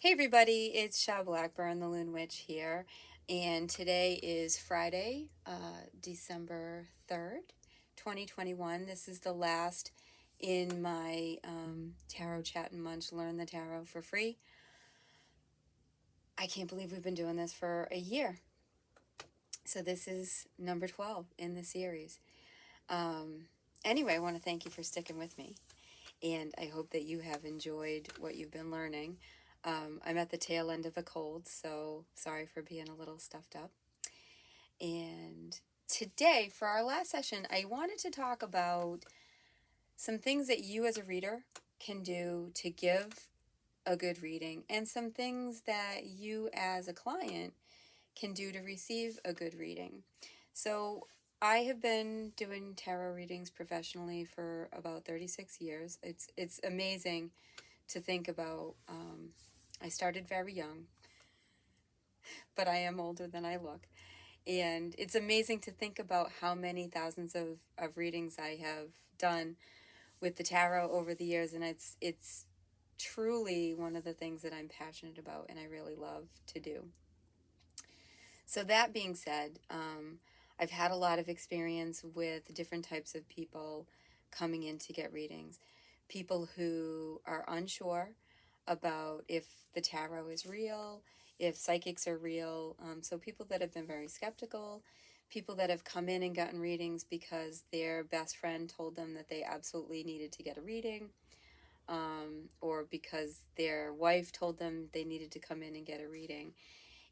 Hey everybody, it's Sha Blackburn, the LoonWitch here, and today is Friday, December 3rd, 2021. This is the last in my Tarot Chat N Munch Learn the Tarot for free. I can't believe we've been doing this for a year. So this is number 12 in the series. Anyway, I want to thank you for sticking with me, and I hope that you have enjoyed what you've been learning. I'm at the tail end of a cold, so sorry for being a little stuffed up. And today, for our last session, I wanted to talk about some things that you as a reader can do to give a good reading, and some things that you as a client can do to receive a good reading. So I have been doing tarot readings professionally for about 36 years. It's amazing to think about. I started very young, but I am older than I look. And it's amazing to think about how many thousands of readings I have done with the tarot over the years. And it's truly one of the things that I'm passionate about and I really love to do. So that being said, I've had a lot of experience with different types of people coming in to get readings. People who are unsure about if the tarot is real, if psychics are real. So people that have been very skeptical, people that have come in and gotten readings because their best friend told them that they absolutely needed to get a reading, or because their wife told them they needed to come in and get a reading.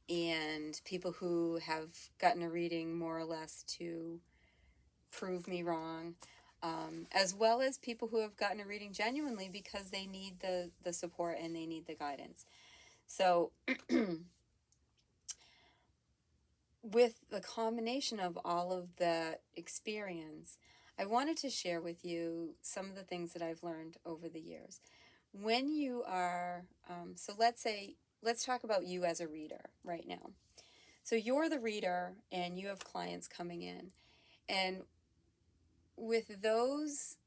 And people who have gotten a reading more or less to prove me wrong, as well as people who have gotten a reading genuinely because they need the support and they need the guidance. So with the combination of all of that experience, I wanted to share with you some of the things that I've learned over the years. When you are, so let's talk about you as a reader right now. So you're the reader and you have clients coming in. And with those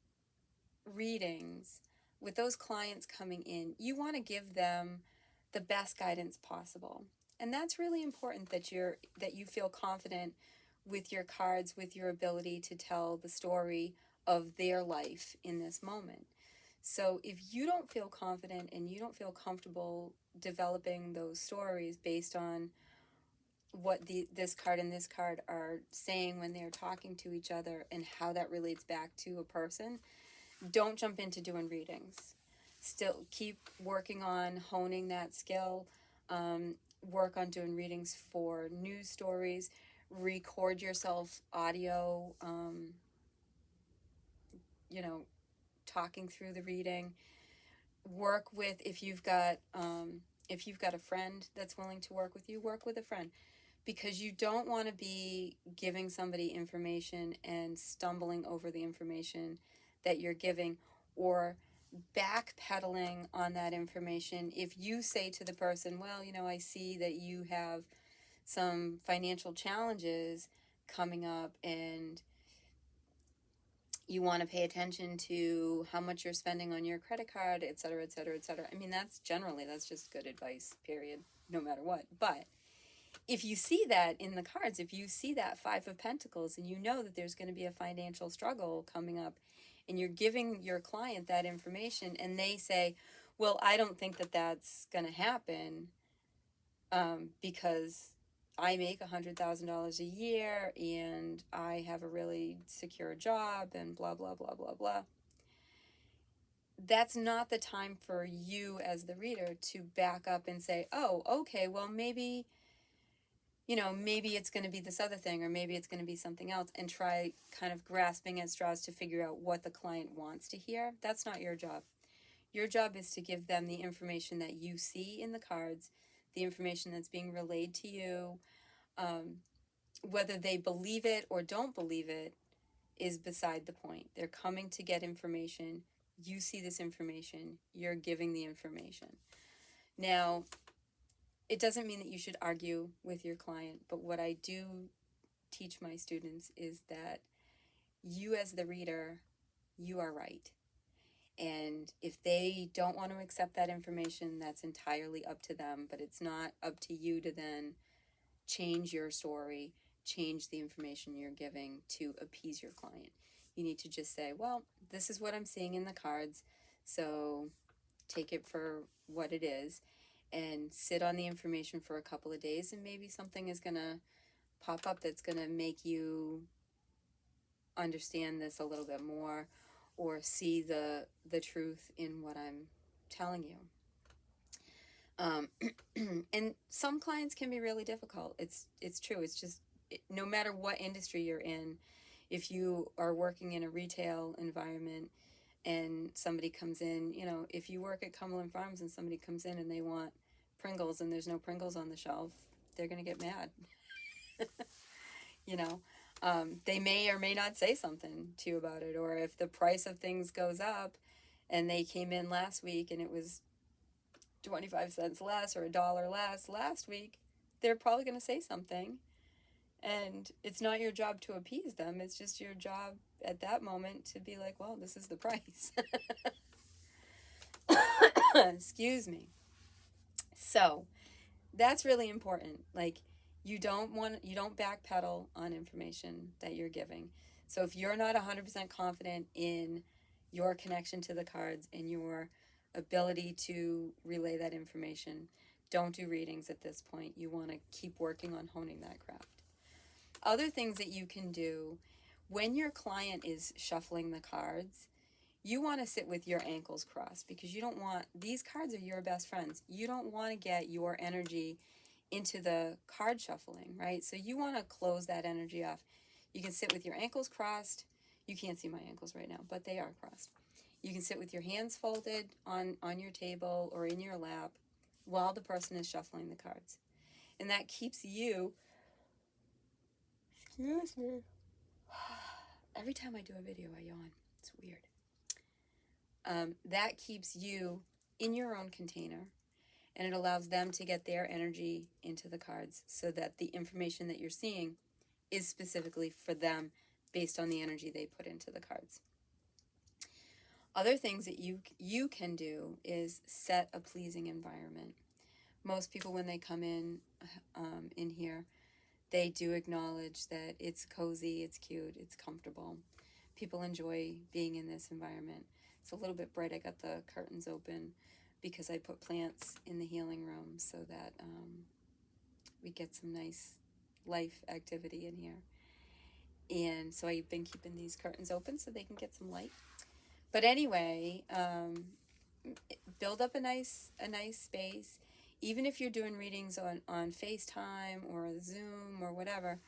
readings, with those clients coming in, you want to give them the best guidance possible. And that's really important, that you feel confident with your cards, with your ability to tell the story of their life in this moment. So if you don't feel confident and you don't feel comfortable developing those stories based on what this card and this card are saying when they're talking to each other and how that relates back to a person, don't jump into doing readings. Still keep working on honing that skill. Work on doing readings for news stories. Record yourself audio, talking through the reading. Work with, if you've got a friend that's willing to work with you, work with a friend. Because you don't want to be giving somebody information and stumbling over the information that you're giving, or backpedaling on that information. If you say to the person, well, I see that you have some financial challenges coming up and you want to pay attention to how much you're spending on your credit card, et cetera, et cetera, et cetera. I mean, that's just good advice, period, no matter what. But if you see that in the cards, if you see that Five of Pentacles and you know that there's going to be a financial struggle coming up, and you're giving your client that information and they say, well, I don't think that that's going to happen, because I make $100,000 a year and I have a really secure job and blah, blah, blah, blah, blah. That's not the time for you as the reader to back up and say, oh, okay, well, maybe it's going to be this other thing, or maybe it's going to be something else, and try kind of grasping at straws to figure out what the client wants to hear. That's not your job. Your job is to give them the information that you see in the cards, the information that's being relayed to you. Whether they believe it or don't believe it is beside the point. They're coming to get information. You see this information. You're giving the information. Now, it doesn't mean that you should argue with your client, but what I do teach my students is that you as the reader, you are right. And if they don't want to accept that information, that's entirely up to them, but it's not up to you to then change your story, change the information you're giving to appease your client. You need to just say, well, this is what I'm seeing in the cards, so take it for what it is, and sit on the information for a couple of days, and maybe something is going to pop up that's going to make you understand this a little bit more, or see the truth in what I'm telling you. And some clients can be really difficult. It's true. It's just, no matter what industry you're in, if you are working in a retail environment and somebody comes in, you know, if you work at Cumberland Farms and somebody comes in and they want Pringles and there's no Pringles on the shelf, they're going to get mad. You know, they may or may not say something to you about it. Or if the price of things goes up and they came in last week and it was 25 cents less or $1 less last week, they're probably going to say something. And it's not your job to appease them. It's just your job at that moment to be like, well, this is the price. Excuse me. So that's really important. Like, you don't backpedal on information that you're giving. So if you're not 100% confident in your connection to the cards and your ability to relay that information, don't do readings at this point. You want to keep working on honing that craft. Other things that you can do when your client is shuffling the cards, you want to sit with your ankles crossed, because you don't want, these cards are your best friends. You don't want to get your energy into the card shuffling, right? So you want to close that energy off. You can sit with your ankles crossed. You can't see my ankles right now, but they are crossed. You can sit with your hands folded on your table or in your lap while the person is shuffling the cards. And that keeps you, excuse me, every time I do a video I yawn. It's weird. That keeps you in your own container, and it allows them to get their energy into the cards so that the information that you're seeing is specifically for them based on the energy they put into the cards. Other things that you can do is set a pleasing environment. Most people, when they come in here, they do acknowledge that it's cozy, it's cute, it's comfortable. People enjoy being in this environment. It's a little bit bright. I got the curtains open because I put plants in the healing room so that we get some nice life activity in here. And so I've been keeping these curtains open so they can get some light. But anyway, build up a nice space. Even if you're doing readings on FaceTime or Zoom or whatever,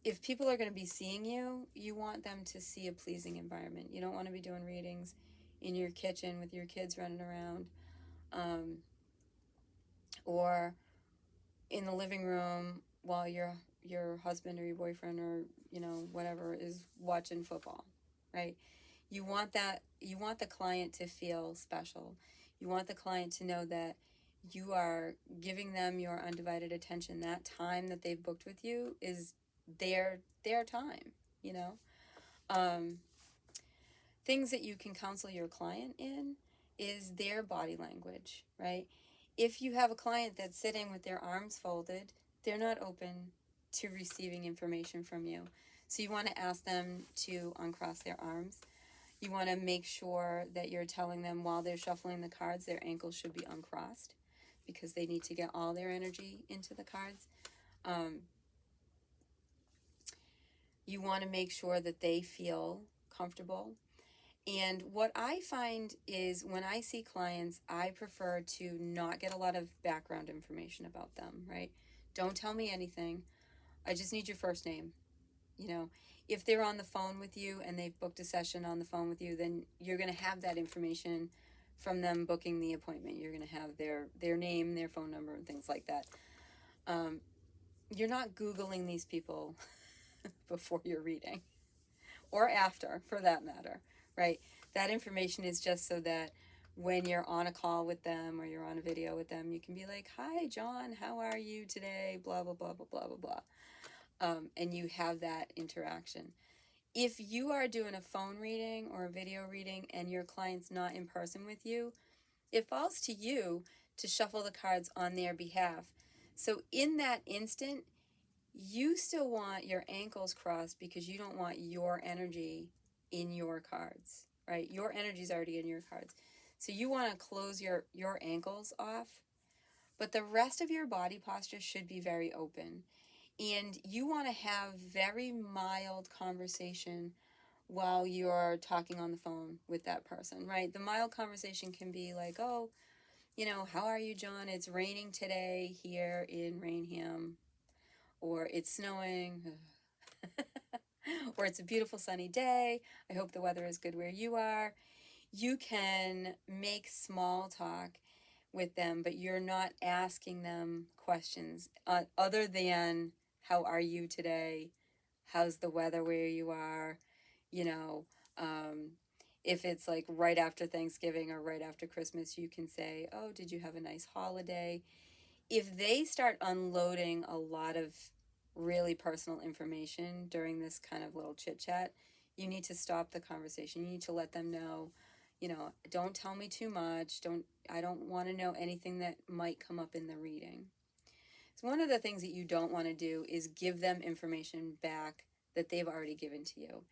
if people are going to be seeing you, you want them to see a pleasing environment. You don't want to be doing readings in your kitchen with your kids running around, or in the living room while your husband or your boyfriend or, you know, whatever is watching football, right? You want the client to feel special. You want the client to know that you are giving them your undivided attention. That time that they've booked with you is their time, you know. Things that you can counsel your client in is their body language, right? If you have a client that's sitting with their arms folded, they're not open to receiving information from you. So you want to ask them to uncross their arms. You want to make sure that you're telling them while they're shuffling the cards, their ankles should be uncrossed because they need to get all their energy into the cards. You want to make sure that they feel comfortable. And what I find is when I see clients, I prefer to not get a lot of background information about them, right? Don't tell me anything. I just need your first name. You know, if they're on the phone with you and they've booked a session on the phone with you, then you're going to have that information from them booking the appointment. You're going to have their name, their phone number, and things like that. You're not Googling these people before you're reading, or after, for that matter, right? That information is just so that when you're on a call with them or you're on a video with them, you can be like, hi, John, how are you today? Blah, blah, blah, blah, blah, blah, blah. And you have that interaction. If you are doing a phone reading or a video reading and your client's not in person with you, it falls to you to shuffle the cards on their behalf. So in that instant, you still want your ankles crossed because you don't want your energy in your cards, right? Your energy is already in your cards. So you want to close your ankles off, but the rest of your body posture should be very open. And you want to have very mild conversation while you're talking on the phone with that person, right? The mild conversation can be like, oh, how are you, John? It's raining today here in Rainham, or it's snowing, or it's a beautiful sunny day. I hope the weather is good where you are. You can make small talk with them, but you're not asking them questions other than, how are you today? How's the weather where you are? You know, if it's like right after Thanksgiving or right after Christmas, you can say, oh, did you have a nice holiday? If they start unloading a lot of really personal information during this kind of little chit chat, you need to stop the conversation. You need to let them know, don't tell me too much. I don't want to know anything that might come up in the reading. So one of the things that you don't want to do is give them information back that they've already given to you.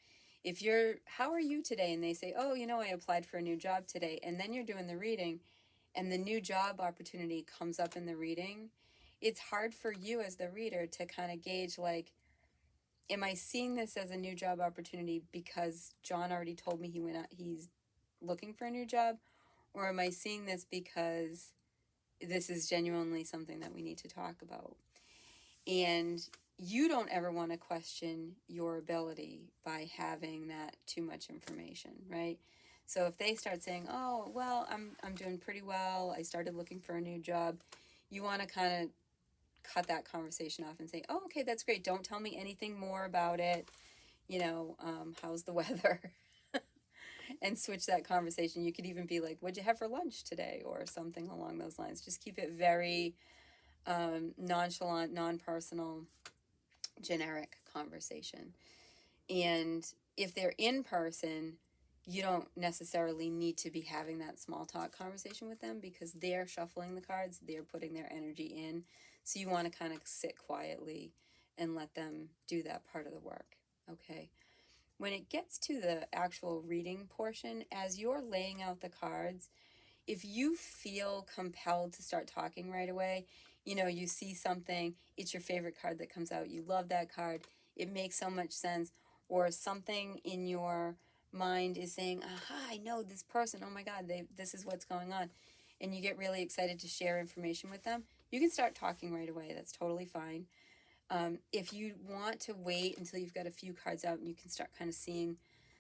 If you're, how are you today? And they say, oh, I applied for a new job today. And then you're doing the reading and the new job opportunity comes up in the reading. It's hard for you as the reader to kind of gauge, like, am I seeing this as a new job opportunity because John already told me he's looking for a new job? Or am I seeing this because this is genuinely something that we need to talk about? And you don't ever want to question your ability by having that too much information, right? So if they start saying, oh, well, I'm doing pretty well, I started looking for a new job, you want to kind of cut that conversation off and say, oh, okay, that's great. Don't tell me anything more about it. How's the weather? And switch that conversation. You could even be like, what'd you have for lunch today? Or something along those lines. Just keep it very nonchalant, non-personal, generic conversation. And if they're in person, you don't necessarily need to be having that small talk conversation with them because they're shuffling the cards, they're putting their energy in. So you want to kind of sit quietly and let them do that part of the work, okay? When it gets to the actual reading portion, as you're laying out the cards, if you feel compelled to start talking right away, you see something, it's your favorite card that comes out, you love that card, it makes so much sense, or something in your mind is saying, aha, I know this person, oh my God, this is what's going on, and you get really excited to share information with them, you can start talking right away. That's totally fine. If you want to wait until you've got a few cards out and you can start kind of seeing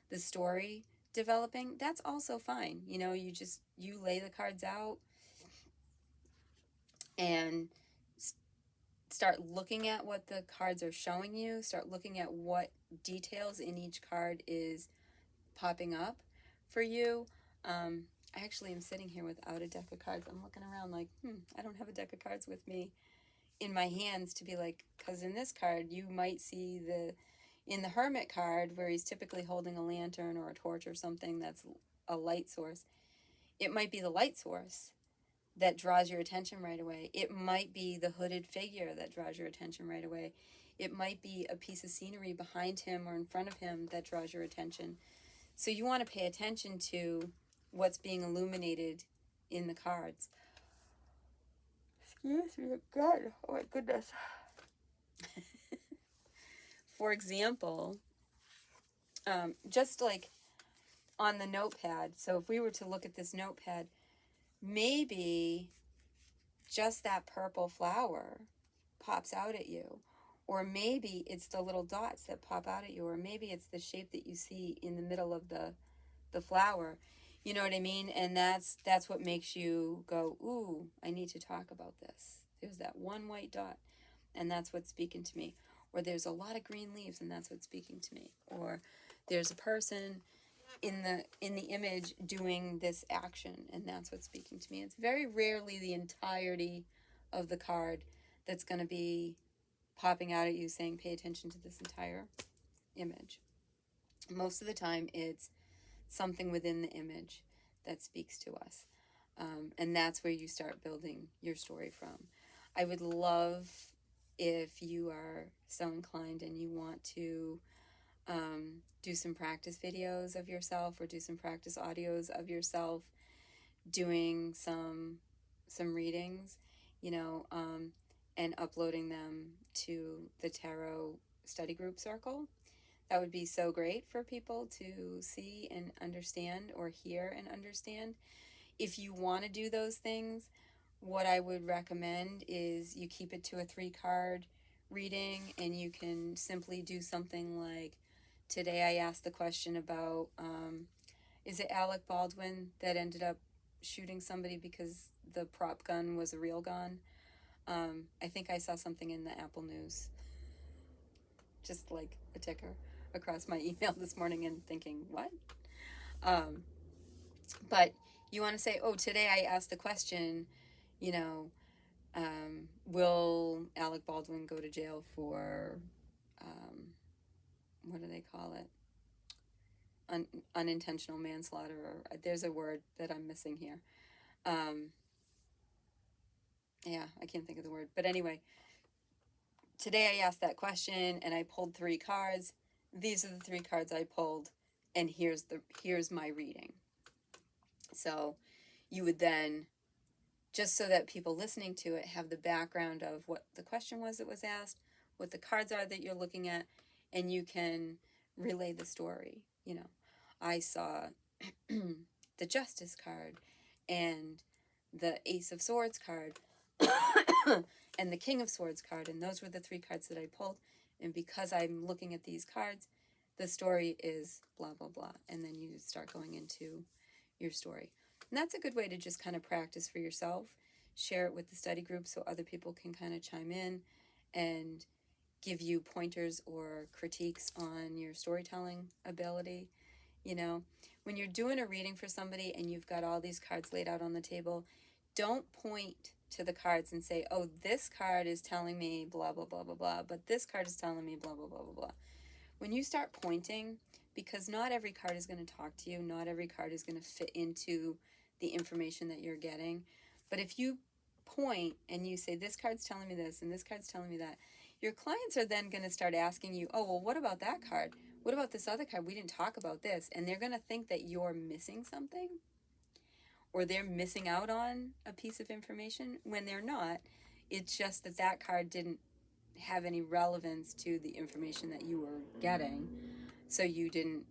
the story developing, that's also fine. You lay the cards out and start looking at what the cards are showing you, start looking at what details in each card is popping up for you. I actually am sitting here without a deck of cards. I'm looking around like, I don't have a deck of cards with me in my hands to be like, because in this card you might see in the Hermit card where he's typically holding a lantern or a torch or something that's a light source. It might be the light source that draws your attention right away. It might be the hooded figure that draws your attention right away. It might be a piece of scenery behind him or in front of him that draws your attention. So you want to pay attention to what's being illuminated in the cards. Excuse me again. Oh my goodness. For example, just like on the notepad, so if we were to look at this notepad, maybe just that purple flower pops out at you, or maybe it's the little dots that pop out at you, or maybe it's the shape that you see in the middle of the flower. You know what I mean? And that's what makes you go, ooh, I need to talk about this. There's that one white dot, and that's what's speaking to me. Or there's a lot of green leaves, and that's what's speaking to me. Or there's a person in the image doing this action, and that's what's speaking to me. It's very rarely the entirety of the card that's going to be popping out at you saying, pay attention to this entire image. Most of the time, it's something within the image that speaks to us. And that's where you start building your story from. I would love if you are so inclined and you want to do some practice videos of yourself or do some practice audios of yourself doing some readings, you know, and uploading them to the tarot study group circle. That would be so great for people to see and understand, or hear and understand. If you want to do those things, what I would recommend is you keep it to a 3-card reading, and you can simply do something like, today I asked the question about, is it Alec Baldwin that ended up shooting somebody because the prop gun was a real gun? I think I saw something in the Apple News, just like a ticker across my email this morning, and thinking, what? But you want to say, oh, today I asked the question, you know, will Alec Baldwin go to jail for, what do they call it? Unintentional manslaughter, or there's a word that I'm missing here. Yeah, I can't think of the word. But anyway, today I asked that question and I pulled 3 cards. These are the 3 cards I pulled, and here's my reading. So you would then, just so that people listening to it have the background of what the question was that was asked, what the cards are that you're looking at, and you can relay the story. You know, I saw the Justice card and the Ace of Swords card and the King of Swords card, and those were the 3 cards that I pulled. And because I'm looking at these cards, the story is blah, blah, blah. And then you start going into your story. And that's a good way to just kind of practice for yourself. Share it with the study group so other people can kind of chime in and give you pointers or critiques on your storytelling ability. You know, when you're doing a reading for somebody and you've got all these cards laid out on the table, don't point to the cards and say, oh, this card is telling me blah, blah, blah, blah, blah, but this card is telling me blah, blah, blah, blah, blah. When you start pointing, because not every card is going to talk to you, not every card is going to fit into the information that you're getting, but if you point and you say, this card's telling me this and this card's telling me that, your clients are then going to start asking you, oh, well, what about that card? What about this other card? We didn't talk about this. And they're going to think that you're missing something, or they're missing out on a piece of information when they're not. It's just that that card didn't have any relevance to the information that you were getting, so you didn't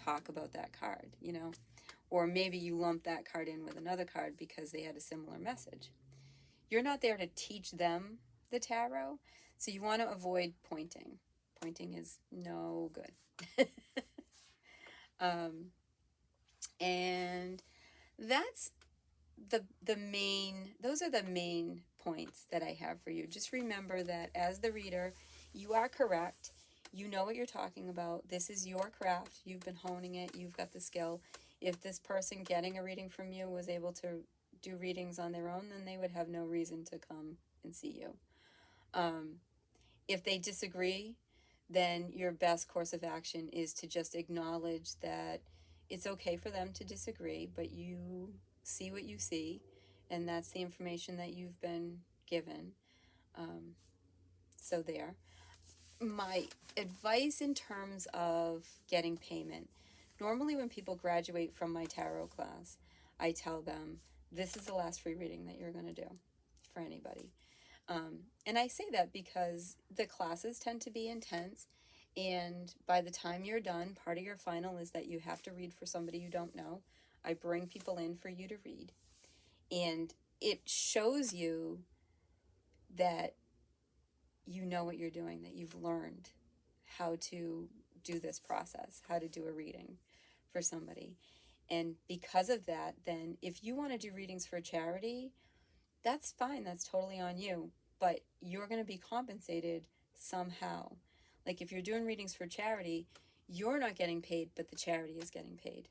talk about that card, you know? Or maybe you lumped that card in with another card because they had a similar message. You're not there to teach them the tarot, so you want to avoid pointing. Pointing is no good. And that's the main, those are the main points that I have for you. Just remember that as the reader, you are correct. You know what you're talking about. This is your craft. You've been honing it. You've got the skill. If this person getting a reading from you was able to do readings on their own, then they would have no reason to come and see you. If they disagree, then your best course of action is to just acknowledge that it's okay for them to disagree, but you see what you see, and that's the information that you've been given. So there. My advice in terms of getting payment, normally when people graduate from my tarot class, I tell them, this is the last free reading that you're going to do for anybody. And I say that because the classes tend to be intense, and by the time you're done, part of your final is that you have to read for somebody you don't know. I bring people in for you to read, and it shows you that you know what you're doing, that you've learned how to do this process, how to do a reading for somebody. And because of that, then if you want to do readings for charity, that's fine, that's totally on you, but you're going to be compensated somehow. Like if you're doing readings for charity, you're not getting paid, but the charity is getting paid.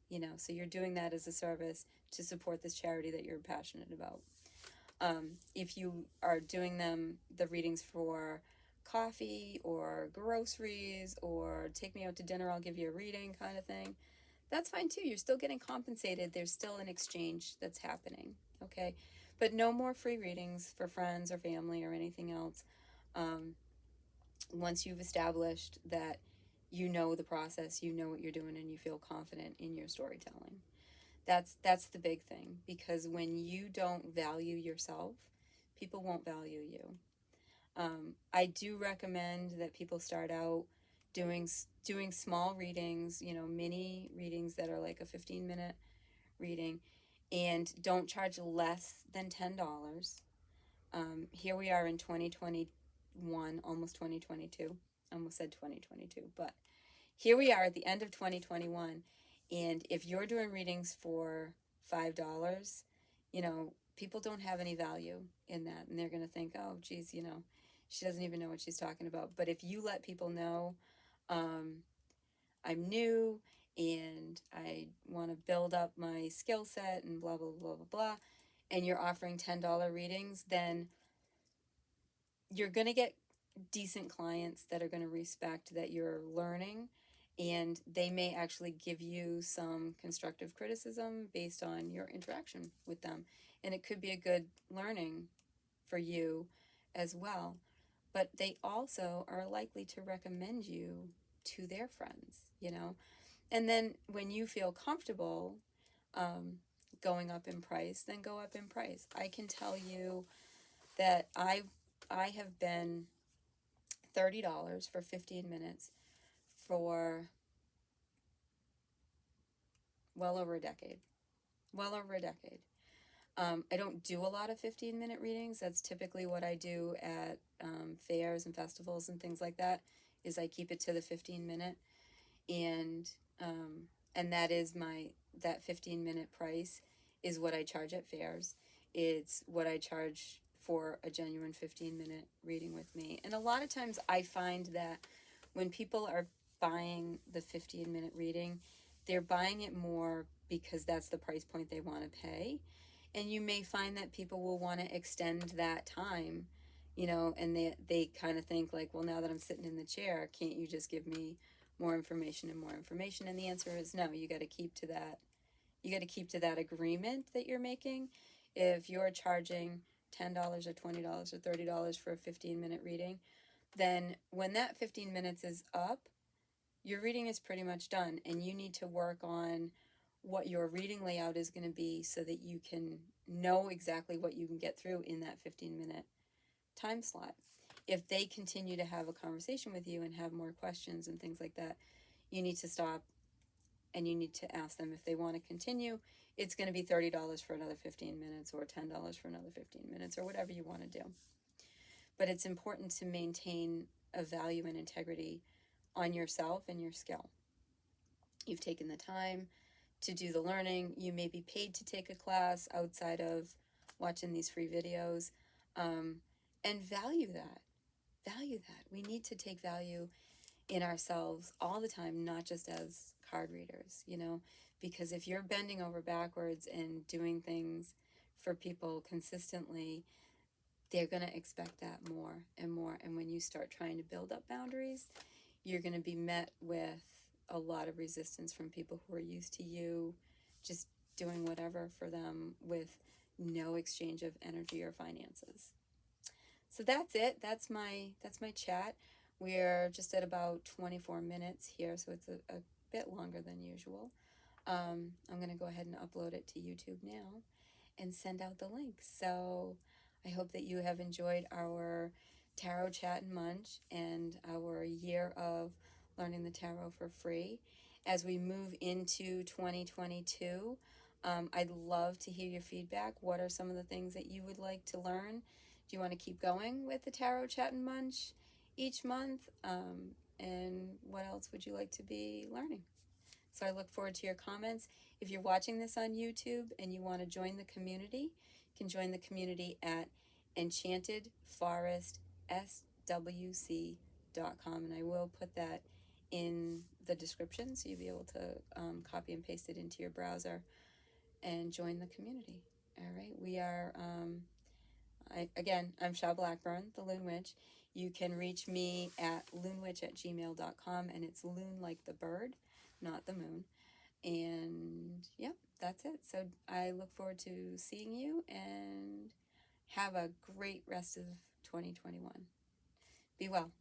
You know, so you're doing that as a service to support this charity that you're passionate about. If you are doing the readings for coffee or groceries or take me out to dinner, I'll give you a reading kind of thing, that's fine too. You're still getting compensated. There's still an exchange that's happening, okay? But no more free readings for friends or family or anything else. Once you've established that you know the process, you know what you're doing, and you feel confident in your storytelling. That's the big thing, because when you don't value yourself, people won't value you. I do recommend that people start out doing small readings, mini readings that are like a 15-minute reading, and don't charge less than $10. Here we are in 2021, almost 2022. I almost said 2022, but here we are at the end of 2021, and if you're doing readings for $5, people don't have any value in that, and they're going to think, oh, geez, she doesn't even know what she's talking about. But if you let people know, I'm new and I want to build up my skill set and blah, blah, blah, blah, blah, and you're offering $10 readings, then you're going to get decent clients that are going to respect that you're learning, and they may actually give you some constructive criticism based on your interaction with them. And it could be a good learning for you as well. But they also are likely to recommend you to their friends, And then when you feel comfortable going up in price, then go up in price. I can tell you that I have been $30 for 15 minutes for well over a decade. Well over a decade. I don't do a lot of 15-minute readings. That's typically what I do at fairs and festivals and things like that, is I keep it to the 15-minute. And that is that 15-minute price is what I charge at fairs. It's what I charge for a genuine 15-minute reading with me. And a lot of times I find that when people are buying the 15-minute reading, they're buying it more because that's the price point they want to pay. And you may find that people will want to extend that time, and they kind of think like, well, now that I'm sitting in the chair, can't you just give me more information and more information? And the answer is no. You got to keep to that. You got to keep to that agreement that you're making. If you're charging $10 or $20 or $30 for a 15-minute reading, then when that 15 minutes is up, your reading is pretty much done, and you need to work on what your reading layout is going to be so that you can know exactly what you can get through in that 15-minute time slot. If they continue to have a conversation with you and have more questions and things like that, you need to stop and you need to ask them if they want to continue. It's going to be $30 for another 15 minutes or $10 for another 15 minutes or whatever you want to do. But it's important to maintain a value and integrity on yourself and your skill. You've taken the time to do the learning. You may be paid to take a class outside of watching these free videos, and value that. Value that. We need to take value in ourselves all the time, not just as card readers, because if you're bending over backwards and doing things for people consistently, they're going to expect that more and more. And when you start trying to build up boundaries, you're going to be met with a lot of resistance from people who are used to you just doing whatever for them with no exchange of energy or finances. So that's it. That's my chat. We're just at about 24 minutes here, so it's a bit longer than usual. I'm going to go ahead and upload it to YouTube now and send out the link. So I hope that you have enjoyed our Tarot Chat N Munch and our year of learning the tarot for free. As we move into 2022, I'd love to hear your feedback. What are some of the things that you would like to learn? Do you want to keep going with the Tarot Chat N Munch each month? And what else would you like to be learning? So I look forward to your comments. If you're watching this on YouTube and you want to join the community, you can join the community at Enchanted Forest SWC.com, and I will put that in the description so you'll be able to copy and paste it into your browser and join the community. All right, we are, I'm Sha Blackburn, the LoonWitch, You can reach me at LoonWitch@gmail.com, and it's loon like the bird, not the moon. And yep, that's it. So I look forward to seeing you, and have a great rest of 2021. Be well.